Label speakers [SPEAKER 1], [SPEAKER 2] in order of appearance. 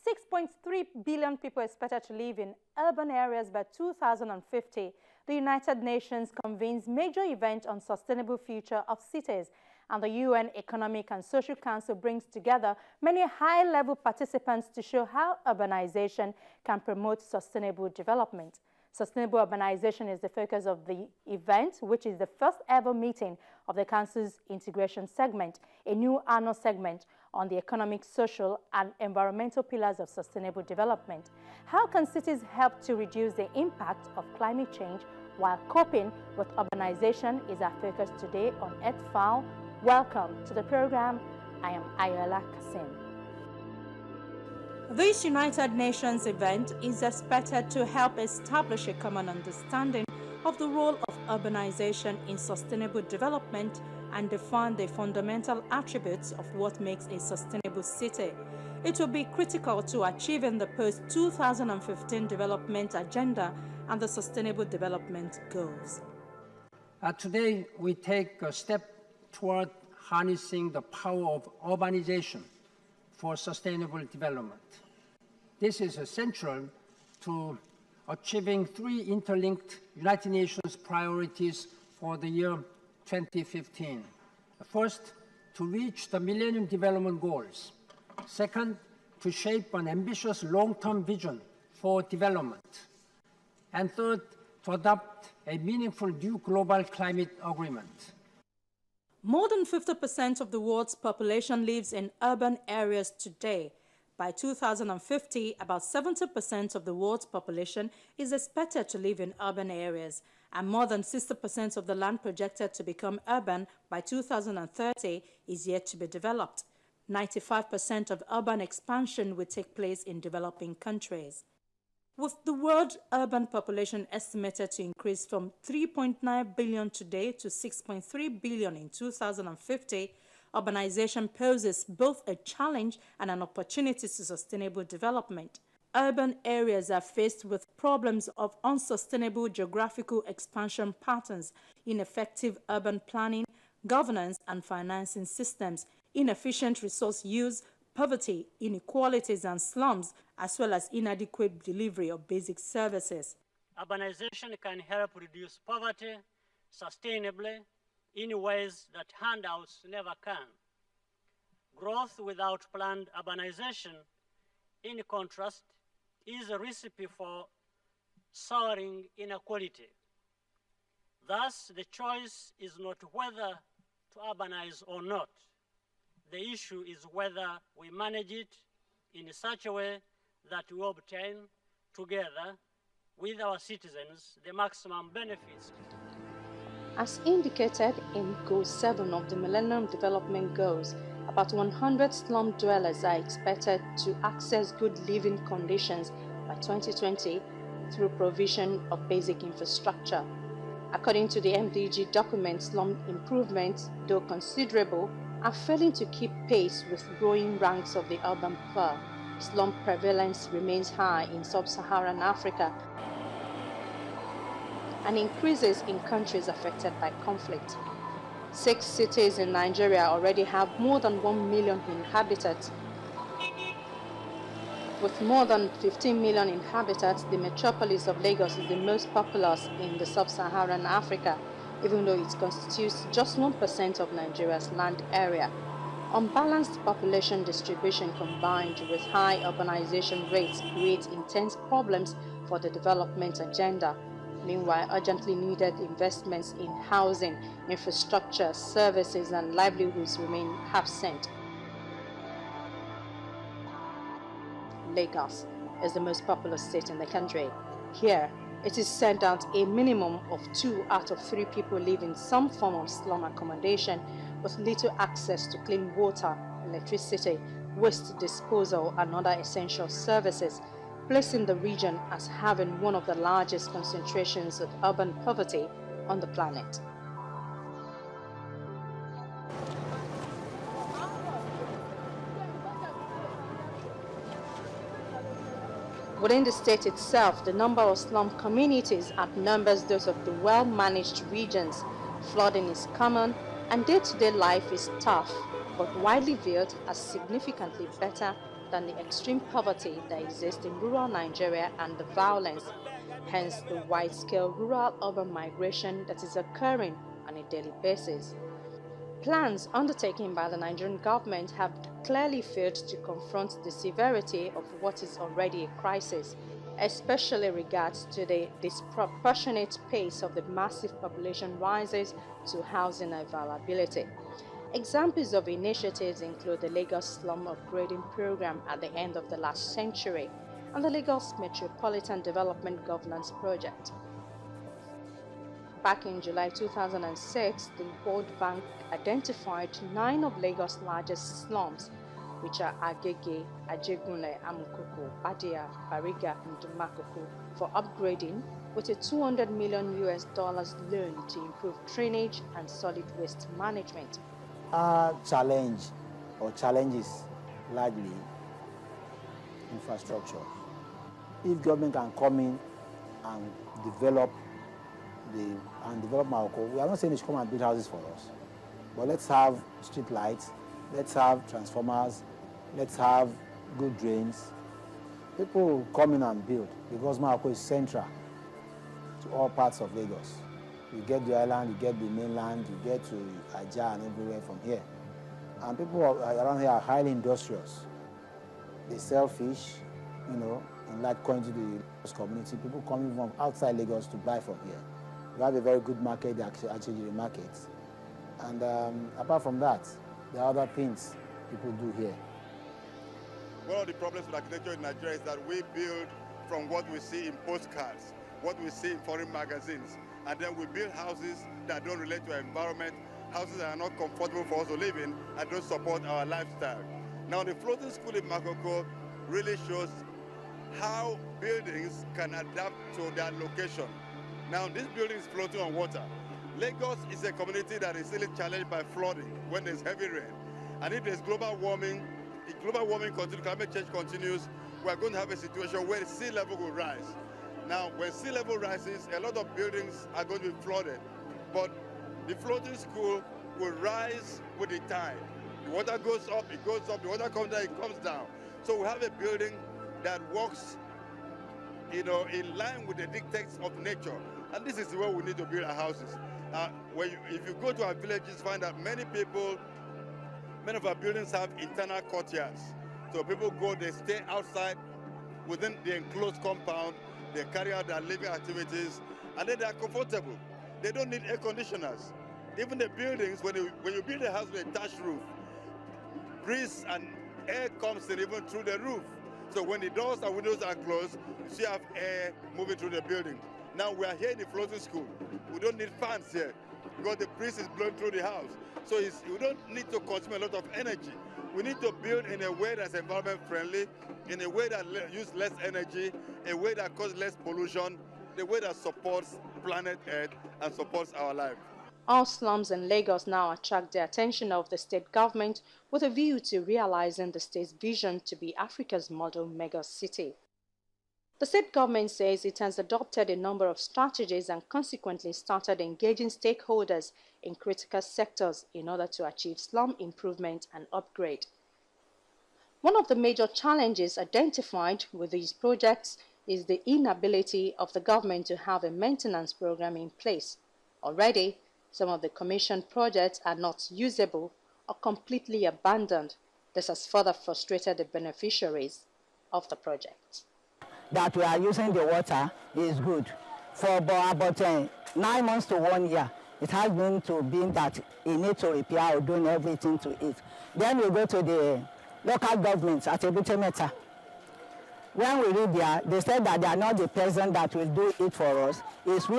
[SPEAKER 1] 6.3 billion people expected to live in urban areas by 2050, the United Nations convenes major event on sustainable future of cities, and the UN Economic and Social Council brings together many high-level participants to show how urbanization can promote sustainable development. Sustainable urbanization is the focus of the event, which is the first ever meeting of the Council's integration segment, a new annual segment on the economic, social, and environmental pillars of sustainable development. How can cities help to reduce the impact of climate change while coping with urbanization is our focus today on Earth. Welcome to the program. I am Ayala Kasim. This United Nations event is expected to help establish a common understanding of the role of urbanization in sustainable development and define the fundamental attributes of what makes a sustainable city. It will be critical to achieving the post-2015 development agenda and the sustainable development goals.
[SPEAKER 2] Today, we take a step toward harnessing the power of urbanization for sustainable development. This is essential to achieving three interlinked United Nations priorities for the year 2015. First, to reach the Millennium Development Goals. Second, to shape an ambitious long-term vision for development. And third, to adopt a meaningful new global climate agreement.
[SPEAKER 1] More than 50% of the world's population lives in urban areas today. By 2050, about 70% of the world's population is expected to live in urban areas, and more than 60% of the land projected to become urban by 2030 is yet to be developed. 95% of urban expansion will take place in developing countries. With the world urban population estimated to increase from 3.9 billion today to 6.3 billion in 2050, urbanization poses both a challenge and an opportunity to sustainable development. Urban areas are faced with problems of unsustainable geographical expansion patterns, ineffective urban planning, governance and financing systems, inefficient resource use, poverty, inequalities and slums, as well as inadequate delivery of basic services.
[SPEAKER 3] Urbanization can help reduce poverty sustainably in ways that handouts never can. Growth without planned urbanization, in contrast, is a recipe for soaring inequality. Thus, the choice is not whether to urbanize or not. The issue is whether we manage it in such a way that we obtain, together with our citizens, the maximum benefits.
[SPEAKER 1] As indicated in Goal 7 of the Millennium Development Goals, about 100 slum dwellers are expected to access good living conditions by 2020 through provision of basic infrastructure. According to the MDG document, slum improvements, though considerable, are failing to keep pace with growing ranks of the urban poor. Slum prevalence remains high in sub-Saharan Africa and increases in countries affected by conflict. 6 cities in Nigeria already have more than 1 million inhabitants. With more than 15 million inhabitants, the metropolis of Lagos is the most populous in the sub-Saharan Africa, even though it constitutes just 1% of Nigeria's land area. Unbalanced population distribution combined with high urbanization rates creates intense problems for the development agenda. Meanwhile, urgently needed investments in housing, infrastructure, services, and livelihoods remain absent. Lagos is the most populous state in the country. Here, it is said that a minimum of 2 out of 3 people live in some form of slum accommodation with little access to clean water, electricity, waste disposal, and other essential services, placing the region as having one of the largest concentrations of urban poverty on the planet. Within the state itself, the number of slum communities outnumbers those of the well-managed regions. Flooding is common and day-to-day life is tough, but widely viewed as significantly better than the extreme poverty that exists in rural Nigeria and the violence, hence the wide-scale rural-urban migration that is occurring on a daily basis. Plans undertaken by the Nigerian government have clearly failed to confront the severity of what is already a crisis, especially regards to the disproportionate pace of the massive population rises to housing availability. Examples of initiatives include the Lagos Slum Upgrading Program at the end of the last century and the Lagos Metropolitan Development Governance Project. Back in July 2006, the World Bank identified 9 of Lagos' largest slums, which are Agege, Ajegunle, Amukoko, Badia, Bariga, and Dumakoko, for upgrading with a $200 million loan to improve drainage and solid waste management.
[SPEAKER 4] Our challenge or challenges largely infrastructure. If government can come in and develop Morocco, we are not saying they should come and build houses for us, but let's have street lights, let's have transformers, let's have good drains. People will come in and build because Morocco is central to all parts of Lagos. You get the island, you get the mainland, you get to Ajah and everywhere from here. And people around here are highly industrious. They sell fish, in large quantity to the Lagos community. People coming from outside Lagos to buy from here. We have a very good market, the Achijiri market. And apart from that, there are other things people do here.
[SPEAKER 5] One of the problems with architecture in Nigeria is that we build from what we see in postcards, what we see in foreign magazines, and then we build houses that don't relate to our environment, houses that are not comfortable for us to live in and don't support our lifestyle. Now, the floating school in Makoko really shows how buildings can adapt to their location. Now, this building is floating on water. Lagos is a community that is still challenged by flooding when there's heavy rain. And if there's global warming, if global warming continues, climate change continues, we're going to have a situation where the sea level will rise. Now, when sea level rises, a lot of buildings are going to be flooded. But the floating school will rise with the tide. The water goes up, it goes up, the water comes down, it comes down. So we have a building that works, in line with the dictates of nature. And this is the way we need to build our houses. If you go to our villages, find that many of our buildings have internal courtyards. So people go, they stay outside within the enclosed compound, they carry out their living activities, and then they are comfortable. They don't need air conditioners. Even the buildings, when you build a house with a thatched roof, breeze and air comes in even through the roof. So when the doors and windows are closed, you have air moving through the building. Now we are here in the floating school. We don't need fans here because the breeze is blowing through the house. So we don't need to consume a lot of energy. We need to build in a way that's environment friendly, in a way that uses less energy, a way that causes less pollution, a way that supports planet Earth and supports our life.
[SPEAKER 1] All slums in Lagos now attract the attention of the state government with a view to realizing the state's vision to be Africa's model mega city. The state government says it has adopted a number of strategies and consequently started engaging stakeholders in critical sectors in order to achieve slum improvement and upgrade. One of the major challenges identified with these projects is the inability of the government to have a maintenance program in place. Already, some of the commissioned projects are not usable or completely abandoned. This has further frustrated the beneficiaries of the project.
[SPEAKER 6] That we are using the water is good. For about 9 months to 1 year, it has been that it needs to repair or doing everything to it. Then we go to the local governments at Pt.1. When we read there, they said that they are not the person that will do it for us. It's